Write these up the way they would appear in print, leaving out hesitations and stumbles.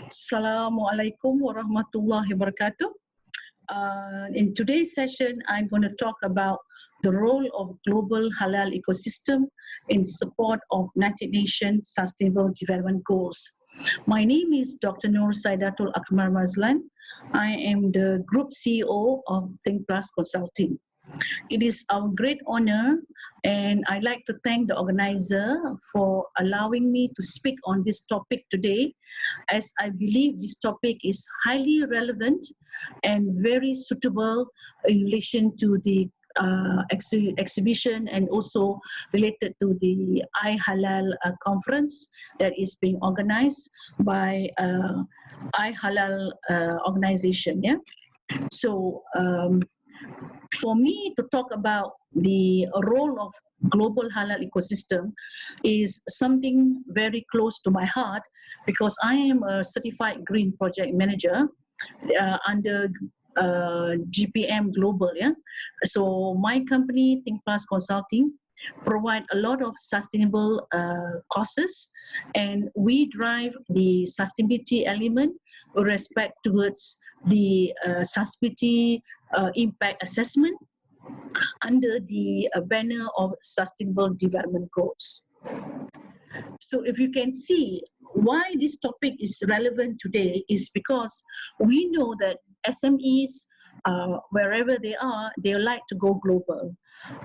Assalamualaikum warahmatullahi wabarakatuh. In today's session, I'm going to talk about the role of global halal ecosystem in support of United Nations Sustainable Development Goals. My name is Dr. Norsaidatul Mazelan. I am the Group CEO of Thinkplus Consulting. It is our great honor, and I'd like to thank the organizer for allowing me to speak on this topic today, as I believe this topic is highly relevant and very suitable in relation to the exhibition and also related to the iHalal conference that is being organized by iHalal organization. Yeah. So for me to talk about the role of global halal ecosystem is something very close to my heart, because I am a certified green project manager under GPM Global. Yeah, so my company Thinkplus Consulting provide a lot of sustainable courses, and we drive the sustainability element with respect towards the sustainability impact assessment under the banner of Sustainable Development Goals. So if you can see why this topic is relevant today is because we know that SMEs, wherever they are, they like to go global.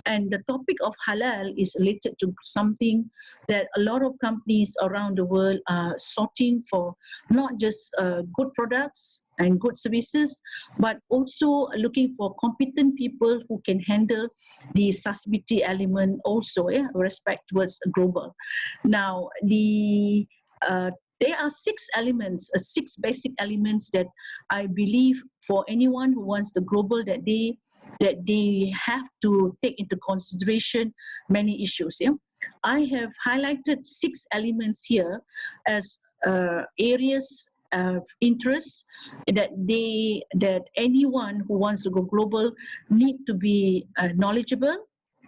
And the topic of halal is related to something that a lot of companies around the world are sorting for, not just good products and good services, but also looking for competent people who can handle the sustainability element also, with respect towards global. Now, there are six elements, six basic elements that I believe for anyone who wants the global that they have to take into consideration many issues. Yeah? I have highlighted six elements here as areas of interest that anyone who wants to go global need to be knowledgeable,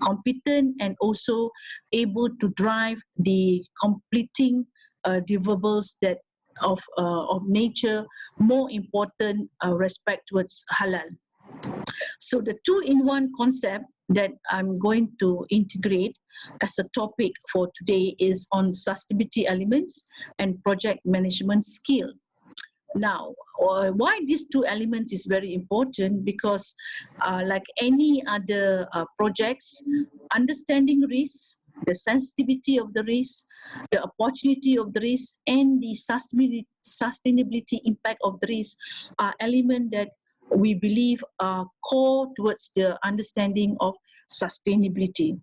competent, and also able to drive the completing deliverables that of nature more important respect towards halal. So the two-in-one concept that I'm going to integrate as a topic for today is on sustainability elements and project management skill. Now, why these two elements is very important, because like any other projects, understanding risk, the sensitivity of the risk, the opportunity of the risk, and the sustainability impact of the risk are elements that we believe are core towards the understanding of sustainability.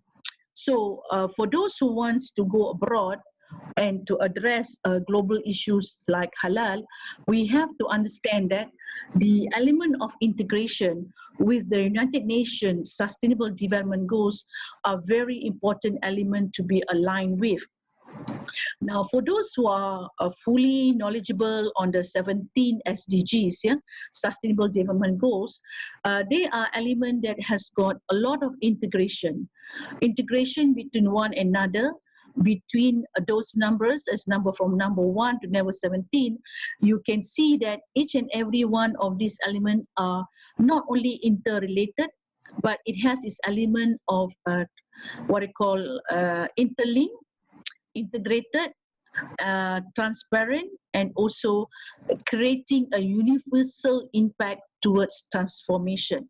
So for those who want to go abroad and to address global issues like halal, we have to understand that the element of integration with the United Nations Sustainable Development Goals are very important element to be aligned with. Now, for those who are fully knowledgeable on the 17 SDGs, Sustainable Development Goals, they are elements that has got a lot of integration between one another, between those numbers, as number from number 1 to number 17, you can see that each and every one of these elements are not only interrelated, but it has its element of what I call interlinked, integrated, transparent, and also creating a universal impact towards transformation.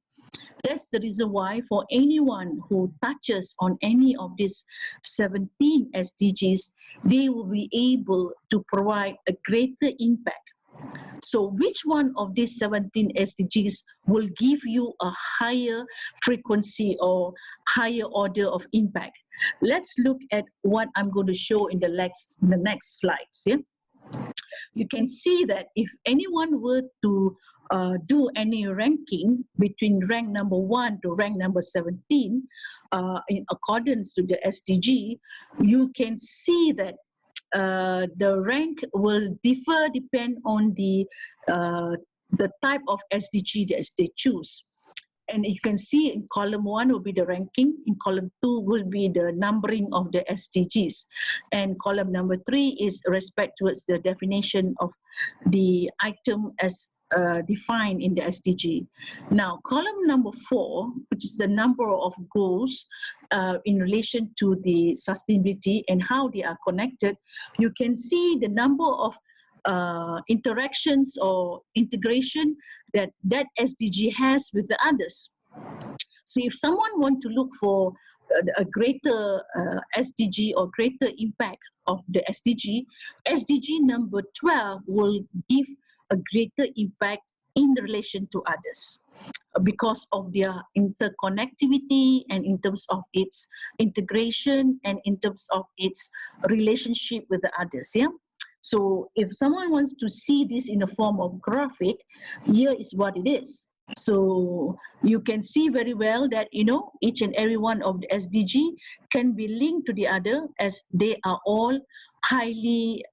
That's the reason why for anyone who touches on any of these 17 SDGs, they will be able to provide a greater impact. So which one of these 17 SDGs will give you a higher frequency or higher order of impact? Let's look at what I'm going to show in the next slides. Yeah? You can see that if anyone were to do any ranking between rank number 1 to rank number 17 in accordance to the SDG, you can see that the rank will depend on the type of SDG that they choose. And you can see in column 1 will be the ranking, in column 2 will be the numbering of the SDGs, and column number 3 is respect towards the definition of the item as defined in the SDG. Now, column number 4, which is the number of goals in relation to the sustainability and how they are connected, you can see the number of interactions or integration that SDG has with the others. So if someone wants to look for a greater SDG or greater impact of the SDG number 12 will give a greater impact in relation to others because of their interconnectivity and in terms of its integration and in terms of its relationship with the others. Yeah. So if someone wants to see this in the form of graphic, here is what it is. So you can see very well that, you know, each and every one of the SDG can be linked to the other as they are all highly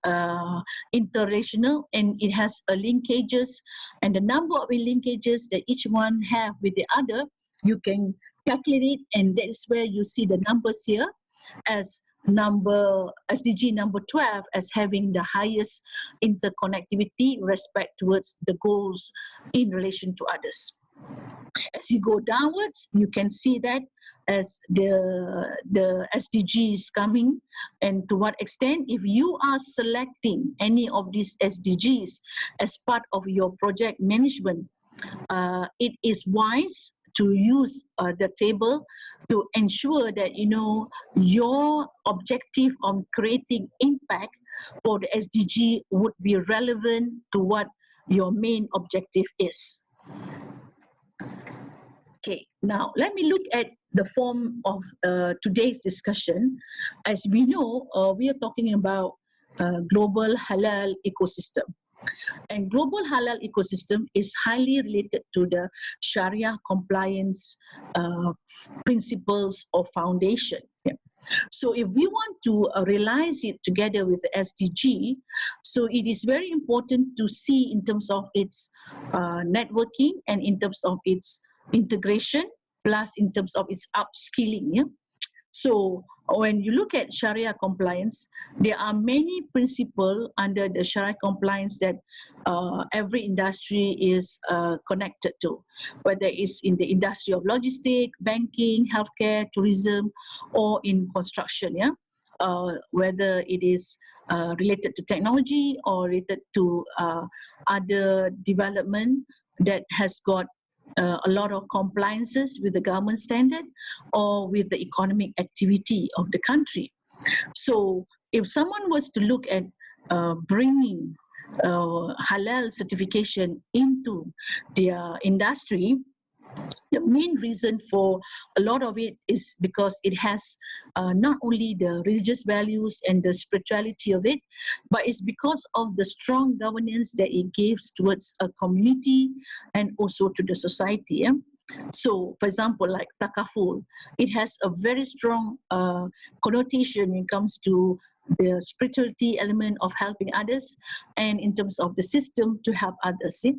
interrelational, and it has a linkages, and the number of linkages that each one have with the other, you can calculate it, and that is where you see the numbers here as SDG number 12 as having the highest interconnectivity respect towards the goals in relation to others. As you go downwards, you can see that as the SDG is coming, and to what extent, if you are selecting any of these SDGs as part of your project management, it is wise to use the table to ensure that, you know, your objective on creating impact for the SDG would be relevant to what your main objective is. Okay, now let me look at the form of today's discussion. As we know, we are talking about global halal ecosystem. And global halal ecosystem is highly related to the Sharia compliance principles or foundation. Yeah. So if we want to realize it together with the SDG, so it is very important to see in terms of its networking and in terms of its integration, plus in terms of its upskilling. Yeah? So when you look at Sharia compliance, there are many principles under the Sharia compliance that every industry is connected to, whether it's in the industry of logistics, banking, healthcare, tourism, or in construction. Yeah, whether it is related to technology or related to other development that has got a lot of compliances with the government standard or with the economic activity of the country. So if someone was to look at bringing halal certification into their industry, the main reason for a lot of it is because it has not only the religious values and the spirituality of it, but it's because of the strong governance that it gives towards a community and also to the society. Yeah? So, for example, like takaful, it has a very strong connotation when it comes to the spirituality element of helping others and in terms of the system to help others. Yeah?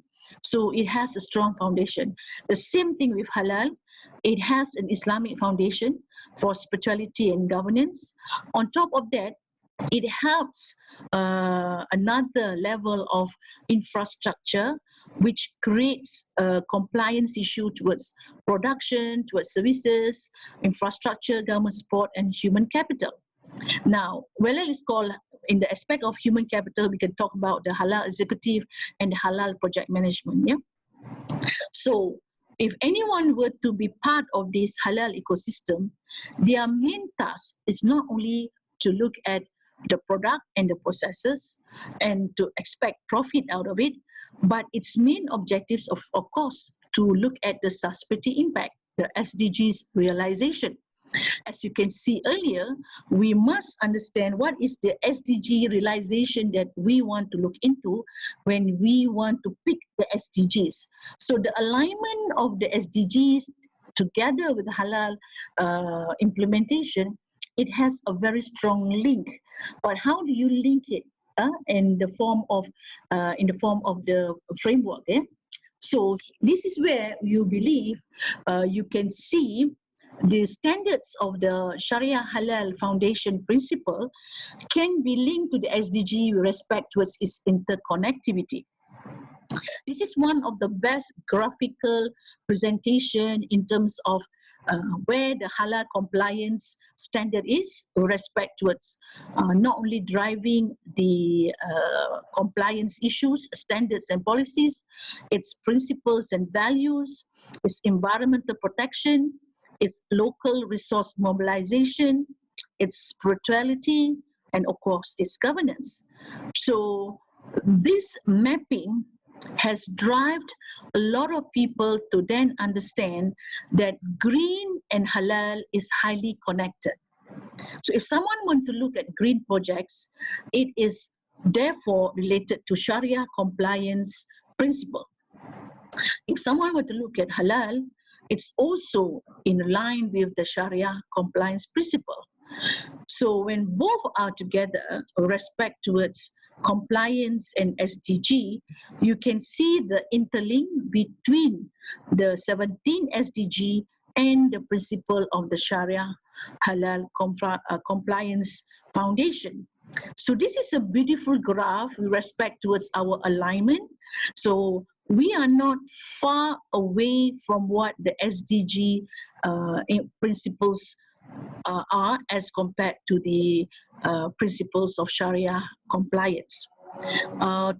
So it has a strong foundation. The same thing with halal. It has an Islamic foundation for spirituality and governance. On top of that, it helps another level of infrastructure which creates a compliance issue towards production, towards services, infrastructure, government support, and human capital. Now, whether it's called, in the aspect of human capital, we can talk about the halal executive and the halal project management. Yeah. So, if anyone were to be part of this halal ecosystem, their main task is not only to look at the product and the processes and to expect profit out of it, but its main objectives, of course, to look at the sustainability impact, the SDGs realization. As you can see earlier, we must understand what is the SDG realization that we want to look into when we want to pick the SDGs. So the alignment of the SDGs together with the halal implementation, it has a very strong link. But how do you link it in the form of the framework? So this is where you believe you can see the standards of the Sharia Halal Foundation principle can be linked to the SDG with respect towards its interconnectivity. This is one of the best graphical presentation in terms of where the halal compliance standard is with respect towards not only driving the compliance issues, standards and policies, its principles and values, its environmental protection, its local resource mobilization, its spirituality, and of course its governance. So this mapping has driven a lot of people to then understand that green and halal is highly connected. So if someone wants to look at green projects, it is therefore related to Sharia compliance principle. If someone were to look at halal, it's also in line with the Sharia compliance principle. So when both are together, respect towards compliance and SDG, you can see the interlink between the 17 SDG and the principle of the Sharia Halal Compliance Foundation. So this is a beautiful graph with respect towards our alignment. So we are not far away from what the SDG principles are as compared to the principles of Sharia compliance.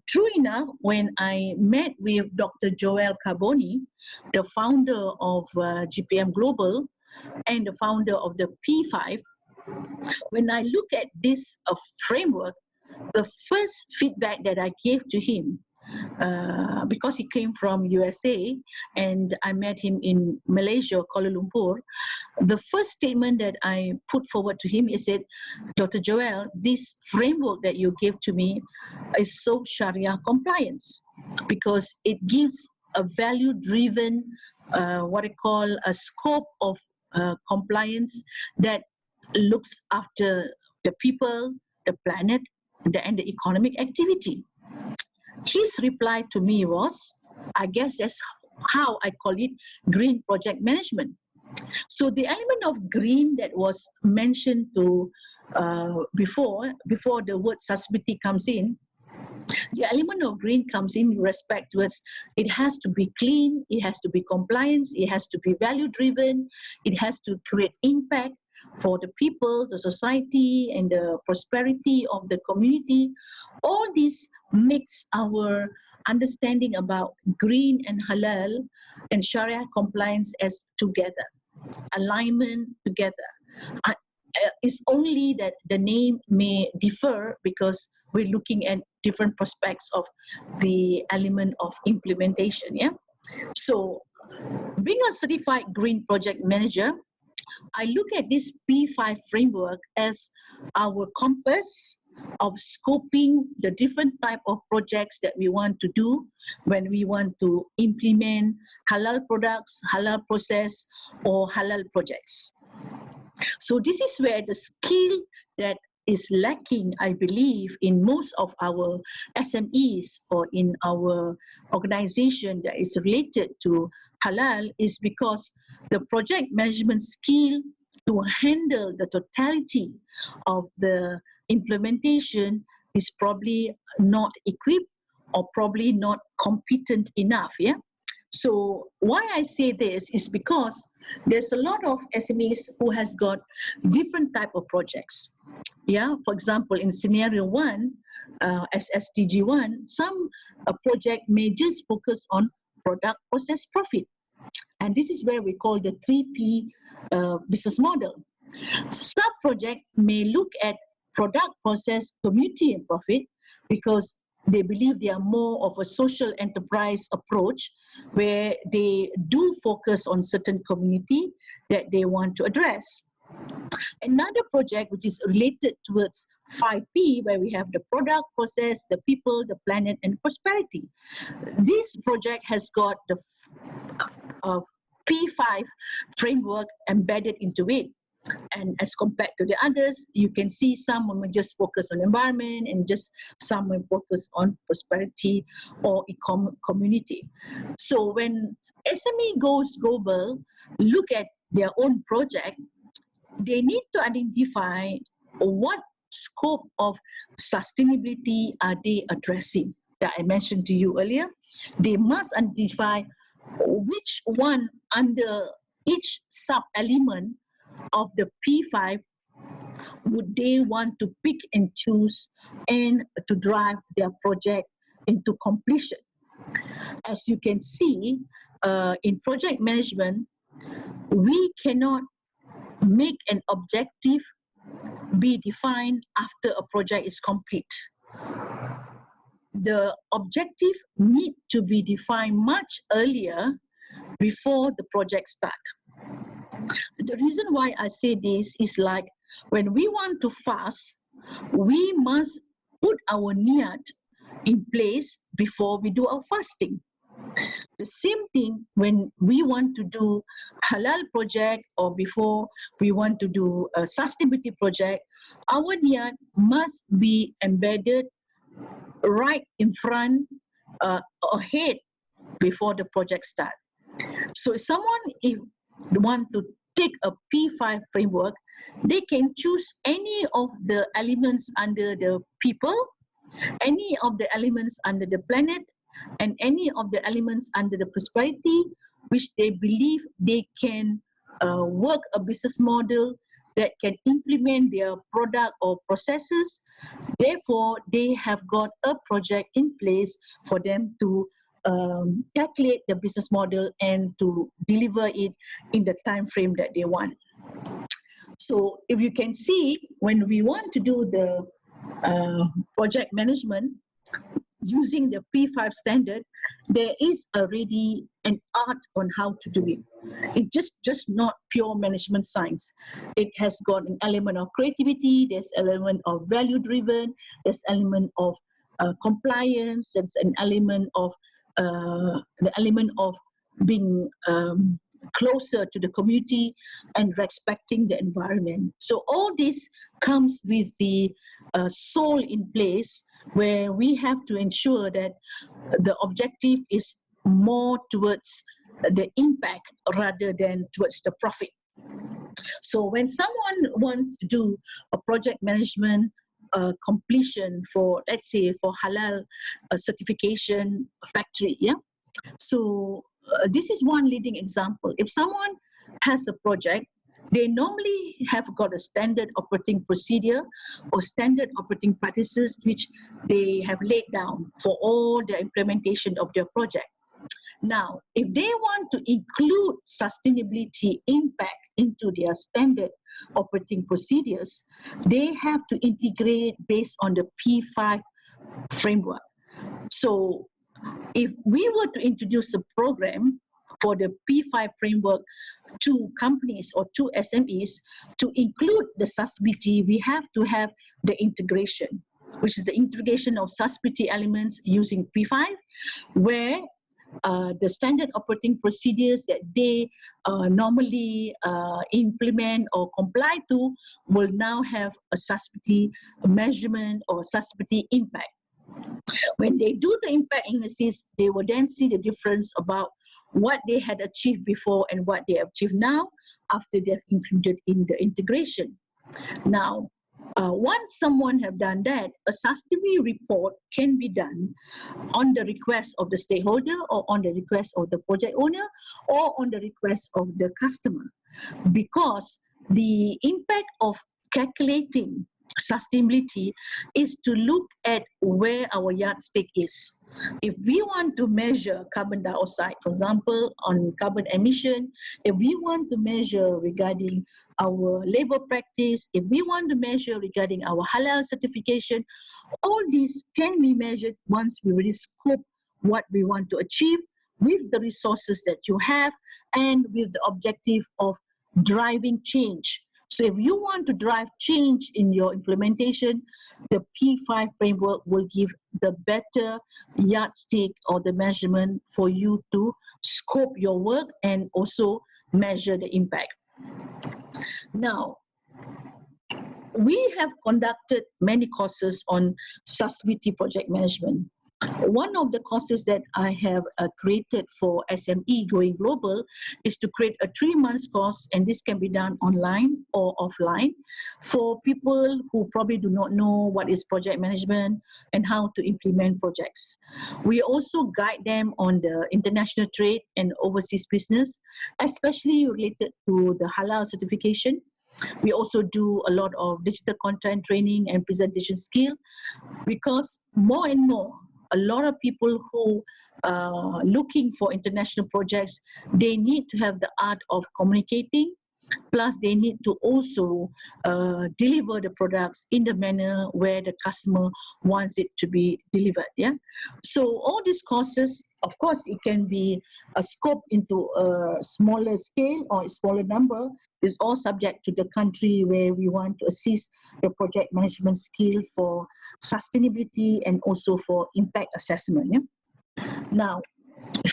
True enough, when I met with Dr. Joel Carboni, the founder of GPM Global and the founder of the P5, when I look at this framework, the first feedback that I gave to him, because he came from USA and I met him in Malaysia, Kuala Lumpur, the first statement that I put forward to him is that, Dr. Joel, this framework that you gave to me is so Sharia compliance because it gives a value-driven, what I call a scope of compliance that looks after the people, the planet, and the economic activity. His reply to me was, I guess that's how I call it green project management. So the element of green that was mentioned to before the word sustainability comes in, the element of green comes in respect towards it has to be clean, it has to be compliance, it has to be value driven, it has to create impact for the people, the society, and the prosperity of the community. All this makes our understanding about green and halal and Sharia compliance as together, alignment together. It's only that the name may differ because we're looking at different prospects of the element of implementation. Yeah. So, being a certified green project manager, I look at this P5 framework as our compass of scoping the different type of projects that we want to do when we want to implement halal products, halal process, or halal projects. So this is where the skill that is lacking, I believe, in most of our SMEs or in our organization that is related to halal is because the project management skill to handle the totality of the implementation is probably not equipped or probably not competent enough. Yeah. So why I say this is because there's a lot of SMEs who has got different type of projects. Yeah, for example, in scenario one, as SDG 1, some project may just focus on product, process, profit. And this is where we call the 3P business model. Some project may look at product, process, community, and profit because they believe they are more of a social enterprise approach where they do focus on certain community that they want to address. Another project which is related towards 5P, where we have the product, process, the people, the planet, and prosperity. This project has got the P5 framework embedded into it. And as compared to the others, you can see some will just focus on environment and just some will focus on prosperity or community. So when SME goes global, look at their own project, they need to identify what scope of sustainability are they addressing that I mentioned to you earlier. They must identify which one under each sub-element of the P5 would they want to pick and choose and to drive their project into completion. As you can see, in project management, we cannot make an objective be defined after a project is complete. The objective need to be defined much earlier before the project start. The reason why I say this is like when we want to fast, we must put our niyat in place before we do our fasting. The same thing when we want to do halal project or before we want to do a sustainability project, our niyat must be embedded right in front, ahead before the project start. So if someone want to take a P5 framework, they can choose any of the elements under the people, any of the elements under the planet, and any of the elements under the prosperity, which they believe they can work a business model that can implement their product or processes. Therefore, they have got a project in place for them to calculate the business model and to deliver it in the time frame that they want. So if you can see, when we want to do the project management using the P5 standard, there is already an art on how to do it. It's just not pure management science. It has got an element of creativity, there's element of value driven, there's element of compliance, there's an element of the element of being closer to the community and respecting the environment. So all this comes with the soul in place, where we have to ensure that the objective is more towards the impact rather than towards the profit. So when someone wants to do a project management completion for, let's say, for halal certification factory, yeah. So this is one leading example. If someone has a project, they normally have got a standard operating procedure or standard operating practices which they have laid down for all the implementation of their project. Now, if they want to include sustainability impact into their standard operating procedures, they have to integrate based on the P5 framework. So if we were to introduce a program for the P5 framework to companies or to SMEs to include the sustainability, we have to have the integration, which is the integration of sustainability elements using P5, where the standard operating procedures that they normally implement or comply to will now have a sustainability measurement or sustainability impact. When they do the impact analysis, they will then see the difference about what they had achieved before and what they have achieved now after they've included in the integration. Now, once someone have done that, a sustainability report can be done on the request of the stakeholder or on the request of the project owner or on the request of the customer, because the impact of calculating sustainability is to look at where our yardstick is. If we want to measure carbon dioxide, for example, on carbon emission, if we want to measure regarding our labor practice, if we want to measure regarding our halal certification, all these can be measured once we really scope what we want to achieve with the resources that you have and with the objective of driving change. So if you want to drive change in your implementation, the P5 framework will give the better yardstick or the measurement for you to scope your work and also measure the impact. Now, we have conducted many courses on sustainability project management. One of the courses that I have created for SME Going Global is to create a 3-month course, and this can be done online or offline for people who probably do not know what is project management and how to implement projects. We also guide them on the international trade and overseas business, especially related to the halal certification. We also do a lot of digital content training and presentation skill, because more and more, a lot of people who are looking for international projects, they need to have the art of communicating, plus they need to also deliver the products in the manner where the customer wants it to be delivered. Yeah. So all these courses, of course, it can be a scope into a smaller scale or a smaller number. It's all subject to the country where we want to assist the project management skill for sustainability and also for impact assessment. Yeah? Now,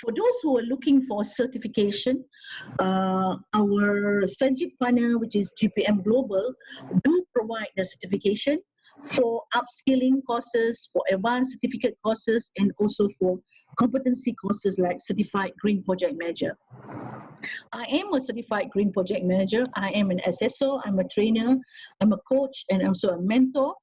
for those who are looking for certification, our strategic partner, which is GPM Global, do provide the certification for upskilling courses, for advanced certificate courses, and also for competency courses like Certified Green Project Manager. I am a Certified Green Project Manager. I am an assessor, I'm a trainer, I'm a coach, and I'm also a mentor,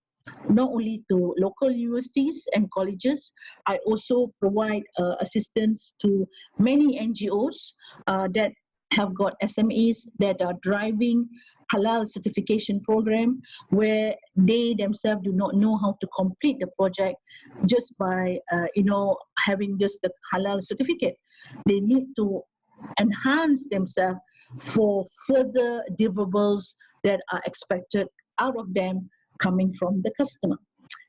not only to local universities and colleges. I also provide assistance to many NGOs that have got SMEs that are driving halal certification program, where they themselves do not know how to complete the project just by having just the halal certificate. They need to enhance themselves for further deliverables that are expected out of them coming from the customer.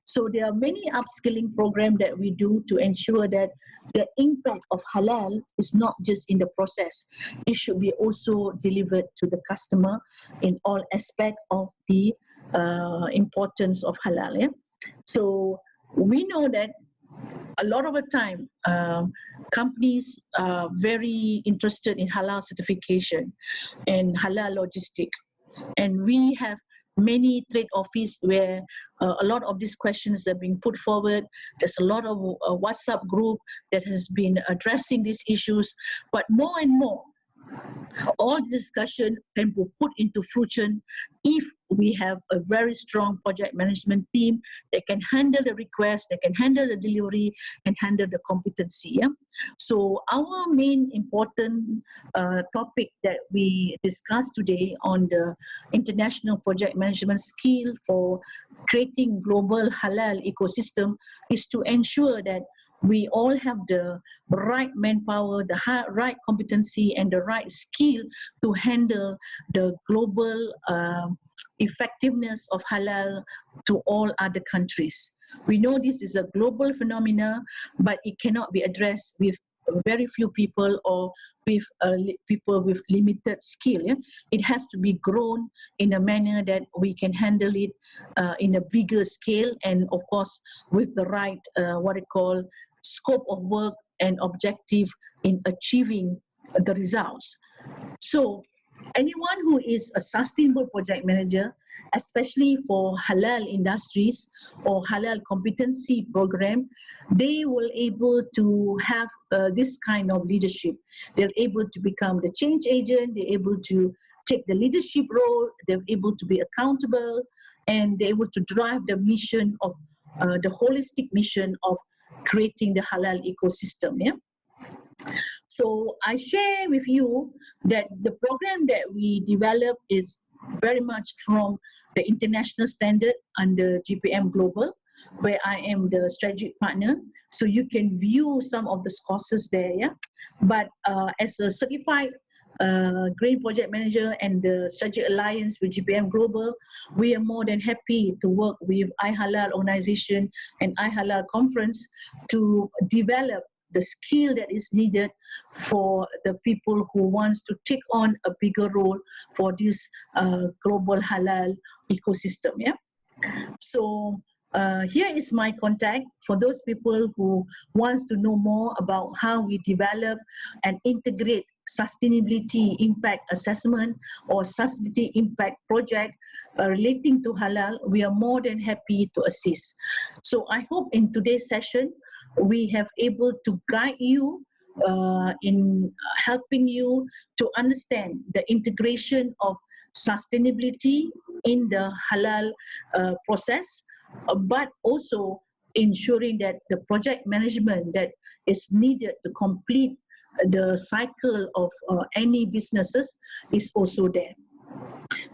So there are many upskilling programs that we do to ensure that the impact of halal is not just in the process. It should be also delivered to the customer in all aspects of the importance of halal. Yeah? So we know that a lot of the time, companies are very interested in halal certification and halal logistics. And we have many trade office where a lot of these questions are being put forward. There's a lot of WhatsApp group that has been addressing these issues. But more and more, all discussion can be put into fruition if we have a very strong project management team that can handle the request, that can handle the delivery, and handle the competency. Yeah? So our main important topic that we discussed today on the international project management skill for creating global halal ecosystem is to ensure that we all have the right manpower, the right competency, and the right skill to handle the global effectiveness of halal to all other countries. We know this is a global phenomena, but it cannot be addressed with very few people or with people with limited skill. Yeah? It has to be grown in a manner that we can handle it in a bigger scale, and of course with the right scope of work and objective in achieving the results. So anyone who is a sustainable project manager, especially for halal industries or halal competency program, they will able to have this kind of leadership. They're able to become the change agent, they're able to take the leadership role, they're able to be accountable, and they're able to drive the mission of the holistic mission of creating the halal ecosystem. Yeah? So I share with you that the program that we develop is very much from the international standard under GPM Global, where I am the strategic partner. So you can view some of the courses there. Yeah? But as a certified Green Project Manager and the Strategic Alliance with GPM Global, we are more than happy to work with iHalal organization and iHalal conference to develop the skill that is needed for the people who wants to take on a bigger role for this global halal ecosystem. Yeah. So here is my contact for those people who wants to know more about how we develop and integrate sustainability impact assessment or sustainability impact project relating to halal, we are more than happy to assist. So I hope in today's session we have able to guide you in helping you to understand the integration of sustainability in the halal process, but also ensuring that the project management that is needed to complete the cycle of any businesses is also there.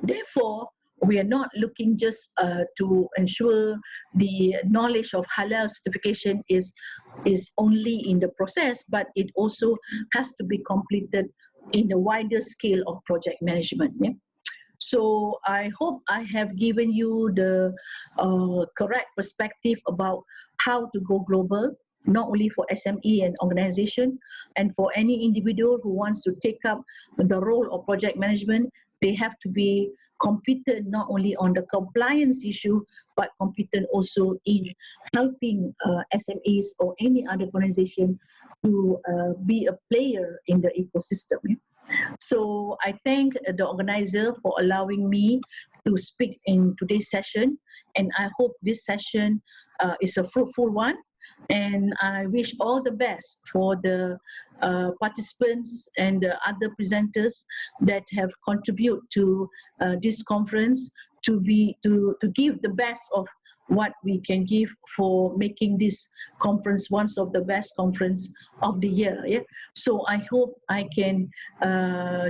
Therefore, we are not looking just to ensure the knowledge of halal certification is only in the process, but it also has to be completed in a wider scale of project management. Yeah? So I hope I have given you the correct perspective about how to go global, not only for SME and organization, and for any individual who wants to take up the role of project management, they have to be competent not only on the compliance issue, but competent also in helping SMEs or any other organization to be a player in the ecosystem. So I thank the organizer for allowing me to speak in today's session, and I hope this session is a fruitful one. And I wish all the best for the participants and the other presenters that have contributed to this conference to give the best of what we can give for making this conference one of the best conference of the year. Yeah? So I hope I can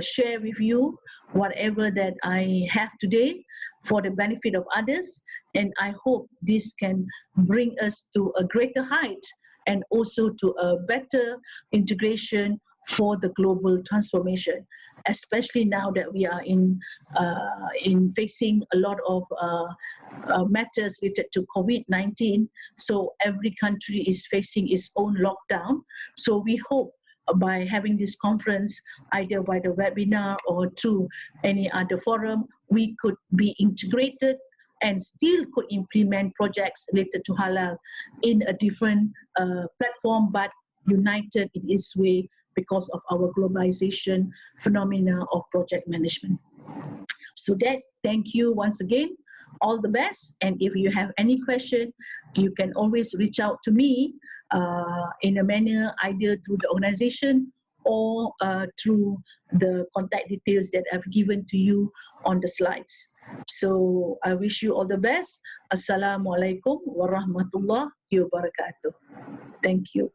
share with you whatever that I have today for the benefit of others, and I hope this can bring us to a greater height and also to a better integration for the global transformation, especially now that we are in facing a lot of matters related to COVID-19. So every country is facing its own lockdown. So we hope by having this conference, either by the webinar or through any other forum, we could be integrated and still could implement projects related to halal in a different platform, but united in its way because of our globalization phenomena of project management. So that, thank you once again, all the best, and if you have any question, you can always reach out to me in a manner either through the organization or through the contact details that I've given to you on the slides. So I wish you all the best. Assalamualaikum warahmatullahi wabarakatuh. Thank you.